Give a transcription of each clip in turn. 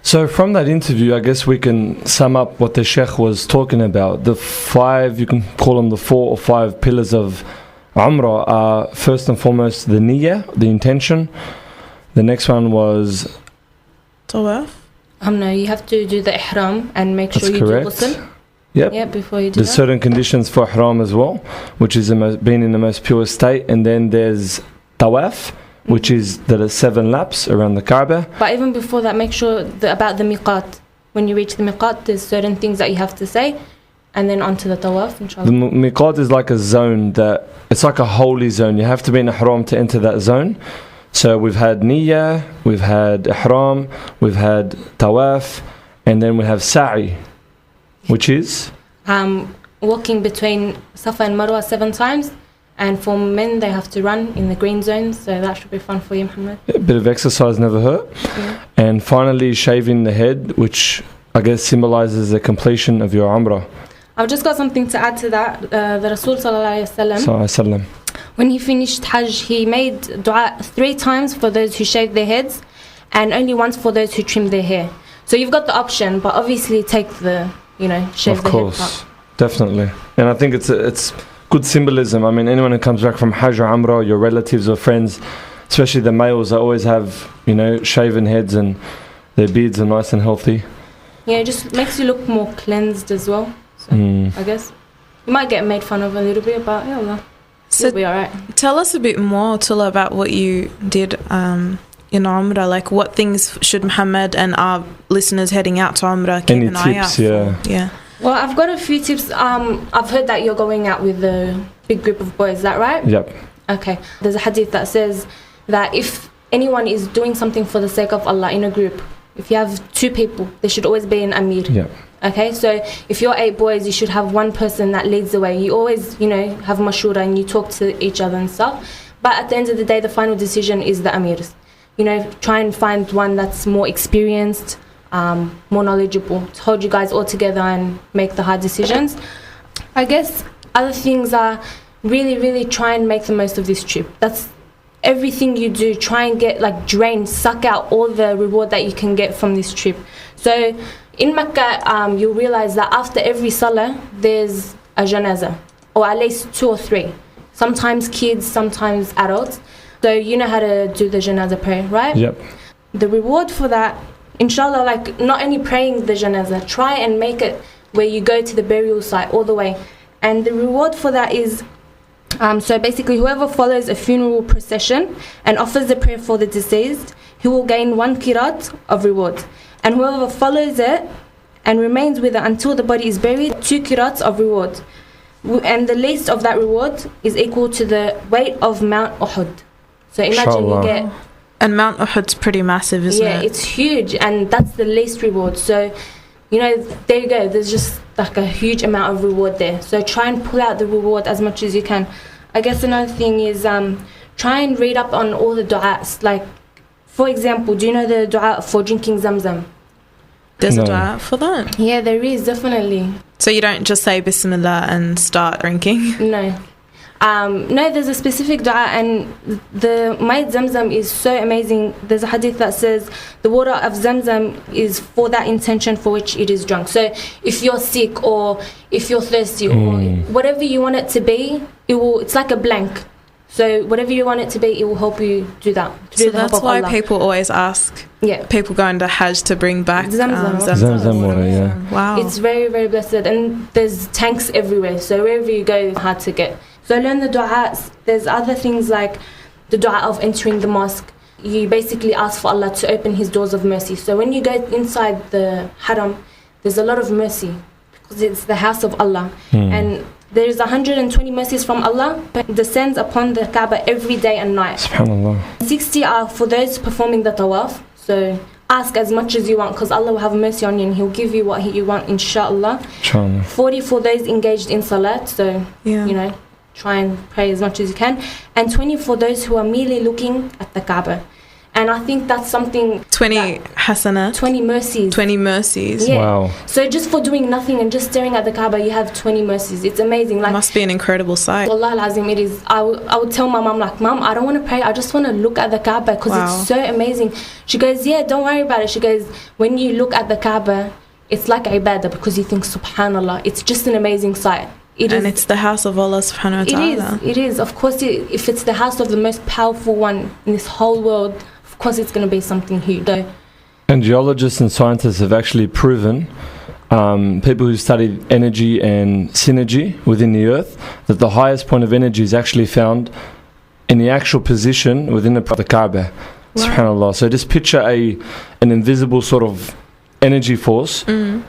So from that interview, I guess we can sum up what the Sheikh was talking about. The 5, you can call them the 4 or 5 pillars of Umrah are first and foremost the niyyah, the intention. The next one was Tawaf. No, you have to do the ihram and make sure That's you correct. do ghusl. Yep. Yeah, before you do There's that. certain conditions for ihram as well, which is being in the most pure state. And then there's tawaf, which is the 7 laps around the Kaaba. But even before that, make sure about the miqat. When you reach the miqat, there's certain things that you have to say, and then onto the tawaf, inshallah. The miqat is like a zone it's like a holy zone. You have to be in ihram to enter that zone. So we've had niyyah, we've had ihram, we've had tawaf, and then we have sa'i, which is Walking between Safa and Marwa 7 times. And for men, they have to run in the green zone, so that should be fun for you, Muhammad. a bit of exercise never hurt. Yeah. And finally, shaving the head, which I guess symbolizes the completion of your Umrah. I've just got something to add to that. The Rasul Sallallahu Alaihi Sallam. when he finished Hajj, he made dua 3 times for those who shaved their heads and only once for those who trimmed their hair. So you've got the option, but obviously take the, shave Of the course, head part. definitely. And I think it's good symbolism. I mean, anyone who comes back from Hajj or Umrah, your relatives or friends, especially the males, they always have, shaven heads and their beards are nice and healthy. Yeah, it just makes you look more cleansed as well. So I guess you might get made fun of a little bit, but yeah, Allah, So you'll be alright. tell us a bit more, Tula, about what you did in Umrah. Like, what things should Muhammad and our listeners heading out to Umrah keep Any an eye out tips? for? Yeah. Well, I've got a few tips. I've heard that you're going out with a big group of boys. Is that right? Yep. Okay. There's a hadith that says that if anyone is doing something for the sake of Allah in a group, if you have 2 people, there should always be an amir. Yep. Okay, so if you're 8 boys, you should have one person that leads the way. You always, have mashura and you talk to each other and stuff. But at the end of the day, the final decision is the amirs. Try and find one that's more experienced, more knowledgeable, to hold you guys all together and make the hard decisions. I guess other things are really, really try and make the most of this trip. That's everything you do. Try and get suck out all the reward that you can get from this trip. So in Mecca, you'll realize that after every salah, there's a janazah, or at least 2 or 3. Sometimes kids, sometimes adults. So you know how to do the janazah prayer, right? Yep. The reward for that, inshallah, not only praying the janazah, try and make it where you go to the burial site all the way. And the reward for that is, so basically whoever follows a funeral procession and offers the prayer for the deceased, he will gain 1 qirat of reward. And whoever follows it and remains with it until the body is buried, 2 qirats of reward. And the least of that reward is equal to the weight of Mount Uhud. So imagine you get... And Mount Uhud's pretty massive, isn't it? Yeah, it's huge, and that's the least reward. So, there you go. There's just a huge amount of reward there. So try and pull out the reward as much as you can. I guess another thing is try and read up on all the du'as. For example, do you know the du'a for drinking Zamzam? There's No. a du'a for that? Yeah, there is, definitely. So you don't just say Bismillah and start drinking? No. No, there's a specific du'a, and the Maid Zamzam is so amazing. There's a hadith that says the water of Zamzam is for that intention for which it is drunk. So if you're sick or if you're thirsty or whatever you want it to be, it's like a blank. So whatever you want it to be, it will help you do that. So that's why people always ask people going to Hajj to bring back Zamzam water, yeah. Wow. It's very, very blessed. And there's tanks everywhere. So wherever you go, it's hard to get. So learn the du'as. There's other things like the du'a of entering the mosque. You basically ask for Allah to open His doors of mercy. So when you go inside the haram, there's a lot of mercy because it's the house of Allah. And there's 120 mercies from Allah that descends upon the Kaaba every day and night. SubhanAllah. 60 are for those performing the tawaf. So ask as much as you want because Allah will have mercy on you and He'll give you what you want, inshallah. 40 for those engaged in salat. So, try and pray as much as you can. And 20 for those who are merely looking at the Kaaba. And I think that's something 20 hasanat, 20 mercies. 20 mercies. Yeah. Wow. So just for doing nothing and just staring at the Kaaba, you have 20 mercies. It's amazing. Like, Must be an incredible sight. Wallah al-Azim, it is. I would tell my mum, like, Mum, I don't want to pray. I just want to look at the Kaaba because Wow. it's so amazing. She goes, yeah, don't worry about it. She goes, when you look at the Kaaba, it's like ibadah because you think, subhanallah, it's just an amazing sight. And it's the house of Allah subhanahu wa ta'ala. It is. Of course, if it's the house of the most powerful one in this whole world, of course it's going to be something huge. And geologists and scientists have actually proven, people who study energy and synergy within the earth, that the highest point of energy is actually found in the actual position within the Kaaba. Wow. Subhanallah. So just picture an invisible sort of energy force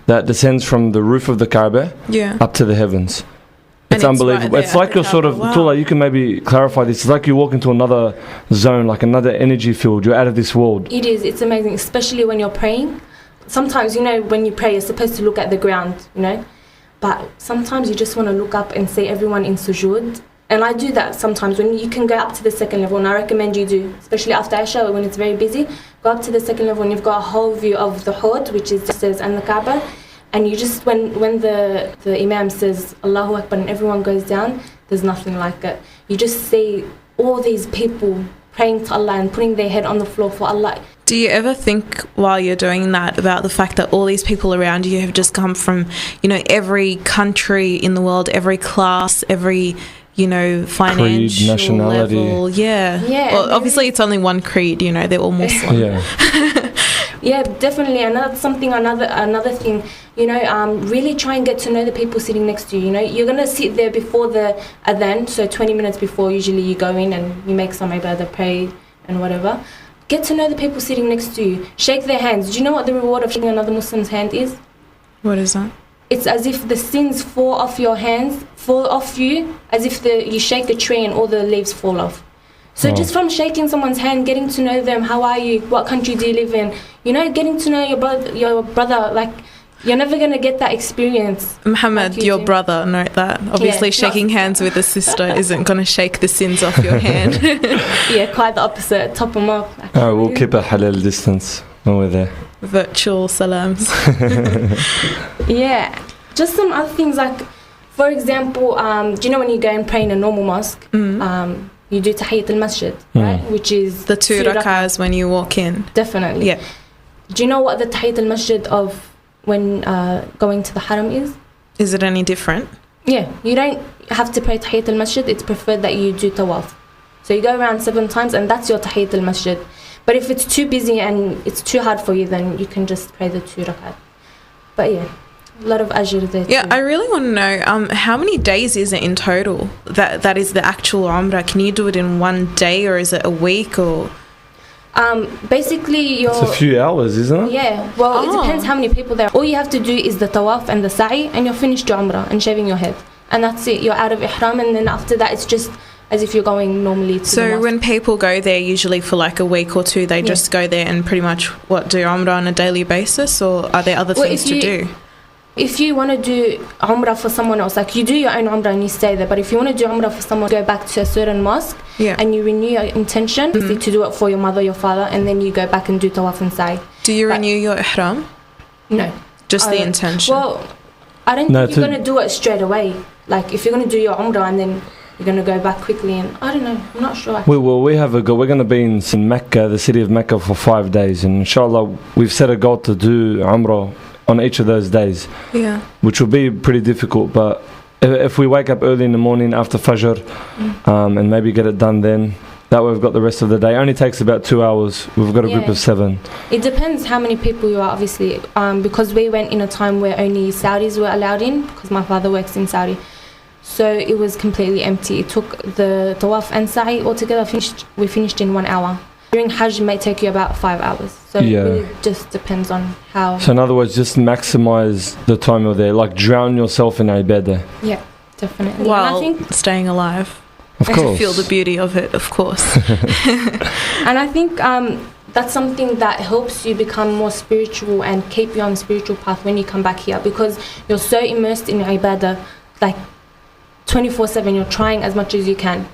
that descends from the roof of the Kaaba up to the heavens. It's And it's unbelievable. right It's there like at you're the sort of, Kaaba. Wow. Tula, you can maybe clarify this. It's like you walk into another zone, like another energy field. You're out of this world. It is. It's amazing, especially when you're praying. Sometimes, when you pray, you're supposed to look at the ground, But sometimes you just want to look up and see everyone in sujood. And I do that sometimes when you can go up to the second level, and I recommend you do, especially after Isha when it's very busy. Go up to the second level and you've got a whole view of the Hud, which is the stairs and the Kaaba. And you just, when the Imam says Allahu Akbar and everyone goes down, there's nothing like it. You just see all these people praying to Allah and putting their head on the floor for Allah. Do you ever think while you're doing that about the fact that all these people around you have just come from, every country in the world, every class, every, financial creed, nationality. level? Yeah. Well, obviously it's only one creed, they're all Muslim. Yeah. Yeah, definitely. And that's something, another thing, really try and get to know the people sitting next to you. You're going to sit there before the adhan, so 20 minutes before usually you go in and you make some ibadah, pray and whatever. Get to know the people sitting next to you. Shake their hands. Do you know what the reward of shaking another Muslim's hand is? What is that? It's as if the sins fall off your hands, fall off you, as if you shake a tree and all the leaves fall off. So just from shaking someone's hand, getting to know them, how are you, what country do you live in, getting to know your brother, like, you're never going to get that experience. Muhammad, like your do. brother, note that. Obviously shaking hands with a sister isn't going to shake the sins off your hand. Yeah, quite the opposite, top them up. We'll keep a halal distance when we're there. Virtual salams. Yeah, just some other things like, for example, do you know when you go and pray in a normal mosque, you do Tahiyyat al-Masjid, right? Which is the two rakahs when you walk in. Definitely. Yeah. Do you know what the Tahiyyat al-Masjid of when going to the Haram is? Is it any different? Yeah, you don't have to pray Tahiyyat al-Masjid. It's preferred that you do tawaf. So you go around 7 times and that's your Tahiyyat al-Masjid. But if it's too busy and it's too hard for you, then you can just pray the 2 rakat. But yeah, a lot of ajr there Yeah, too. I really want to know, how many days is it in total? That is the actual Umrah. Can you do it in one day or is it a week or? Basically, It's a few hours, isn't it? Yeah, well, it depends how many people there are. All you have to do is the tawaf and the sa'i and you're finished your Umrah and shaving your head. And that's it. You're out of ihram, and then after that, it's just as if you're going normally to the So mosque. when people go there, usually for like a week or two, they just go there and pretty much, do Umrah on a daily basis, or are there other things to do? If you want to do Umrah for someone else, like you do your own Umrah and you stay there, but if you want to do Umrah for someone, go back to a certain mosque and you renew your intention to do it for your mother, your father, and then you go back and do tawaf and sa'i. Do you renew your ihram? No. Just the intention? Well, I don't think you're going to do it straight away. Like if you're going to do your Umrah and then you're going to go back quickly, and I don't know, I'm not sure. We have a goal. We're going to be in Mecca, the city of Mecca, for 5 days, and inshallah we've set a goal to do Umrah on each of those days, which will be pretty difficult, but if we wake up early in the morning after Fajr and maybe get it done then, that way we've got the rest of the day. It only takes about 2 hours. We've got a group of 7. It depends how many people you are, obviously, because we went in a time where only Saudis were allowed in, because my father works in Saudi, so it was completely empty. It took the tawaf and sa'i altogether, we finished in 1 hour. During Hajj, it may take you about 5 hours. So it really just depends on how. So in other words, just maximize the time you're there. Like drown yourself in ibadah. Yeah, definitely. While and I think staying alive. Of course. To feel the beauty of it, of course. And I think that's something that helps you become more spiritual and keep you on the spiritual path when you come back here, because you're so immersed in ibadah, like 24/7. You're trying as much as you can.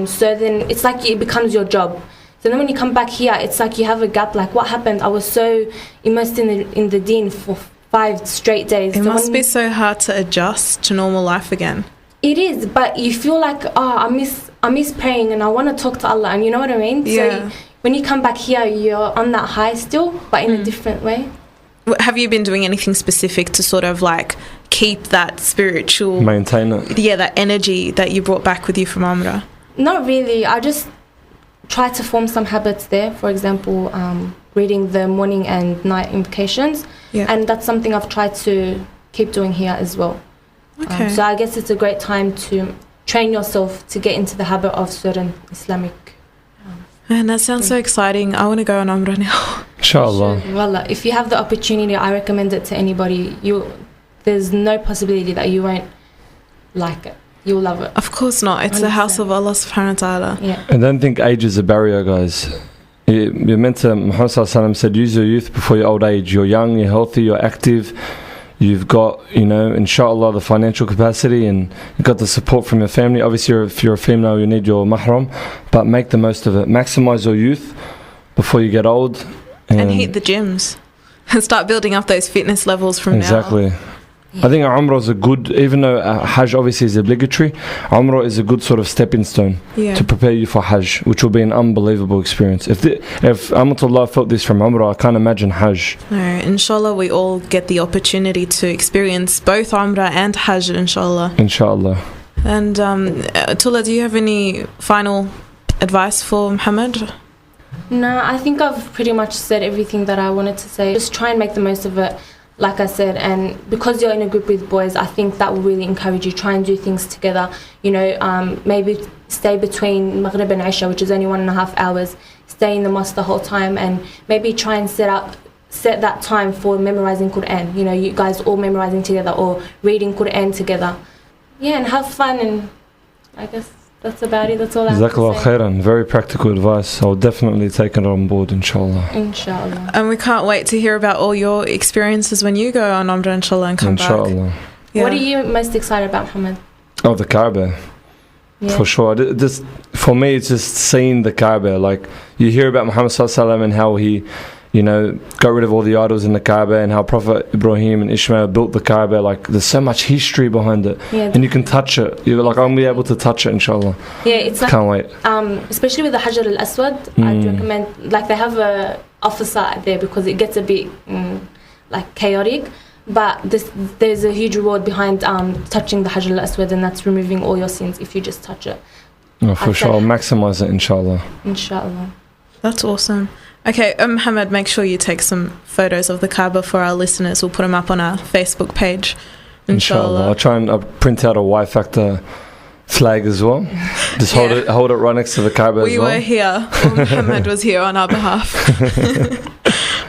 So then it's like it becomes your job. So then when you come back here, it's like you have a gap. Like, what happened? I was so immersed in the deen for 5 straight days. It must be so hard to adjust to normal life again. It is, but you feel like, I miss praying and I want to talk to Allah, and you know what I mean? Yeah. So when you come back here, you're on that high still, but in a different way. Have you been doing anything specific to sort of like keep that spiritual... Maintain it. Yeah, that energy that you brought back with you from Umrah? Not really. I just try to form some habits there. For example, reading the morning and night invocations. Yeah. And that's something I've tried to keep doing here as well. Okay. So I guess it's a great time to train yourself to get into the habit of certain Islamic. Man, that sounds so exciting. I want to go on Umrah now. Inshallah. Wallah, if you have the opportunity, I recommend it to anybody. There's no possibility that you won't like it. You'll love it. Of course not. It's the house of Allah subhanahu wa ta'ala. Yeah. I don't think age is a barrier, guys. You're meant to, Muhammad sallallahu alaihi wasallam said, use your youth before your old age. You're young, you're healthy, you're active. You've got, inshallah, the financial capacity, and you've got the support from your family. Obviously, if you're a female, you need your mahram, but make the most of it. Maximize your youth before you get old. And hit the gyms. And start building up those fitness levels from now. Exactly. I think Umrah is a good, even though Hajj obviously is obligatory, Umrah is a good sort of stepping stone to prepare you for Hajj, which will be an unbelievable experience. If Amatullah felt this from Umrah, I can't imagine Hajj. No, inshallah, we all get the opportunity to experience both Umrah and Hajj, inshallah. Inshallah. And Tula, do you have any final advice for Muhammad? No, I think I've pretty much said everything that I wanted to say. Just try and make the most of it. Like I said, and because you're in a group with boys, I think that will really encourage you. Try and do things together. Maybe stay between Maghrib and Isha, which is only 1.5 hours. Stay in the mosque the whole time, and maybe try and set that time for memorizing Quran. You guys all memorizing together or reading Quran together. Yeah, and have fun. And I guess that's about it. That's all I have to Jazakallah say. khairan. Very practical advice. I'll definitely take it on board, inshallah. Inshallah. And we can't wait to hear about all your experiences when you go on Umrah, inshallah, and come back. Inshallah. Yeah. What are you most excited about, Muhammad? Oh, the Kaaba. Yeah. For sure. For me, it's just seeing the Kaaba. Like, you hear about Muhammad sallallahu alaihi wasallam and how he, got rid of all the idols in the Kaaba, and how Prophet Ibrahim and Ishmael built the Kaaba. Like, there's so much history behind it. Yeah. And you can touch it. You're like, I'm going to be able to touch it, inshallah. Yeah, it's like, can't wait. especially with the Hajar al-Aswad, I'd recommend, like, they have a officer there because it gets a bit, chaotic. But there's a huge reward behind touching the Hajar al-Aswad, and that's removing all your sins if you just touch it. No, for sure. I'll maximize it, inshallah. Inshallah. That's awesome. Okay, Muhammad, make sure you take some photos of the Kaaba for our listeners. We'll put them up on our Facebook page. Inshallah. I'll try and print out a Y Factor flag as well. Just hold it right next to the Kaaba as well. We were here. Muhammad was here on our behalf.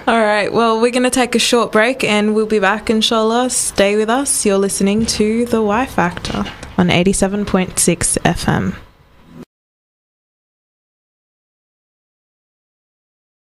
All right, well, we're going to take a short break and we'll be back, inshallah. Stay with us. You're listening to The Y Factor on 87.6 FM.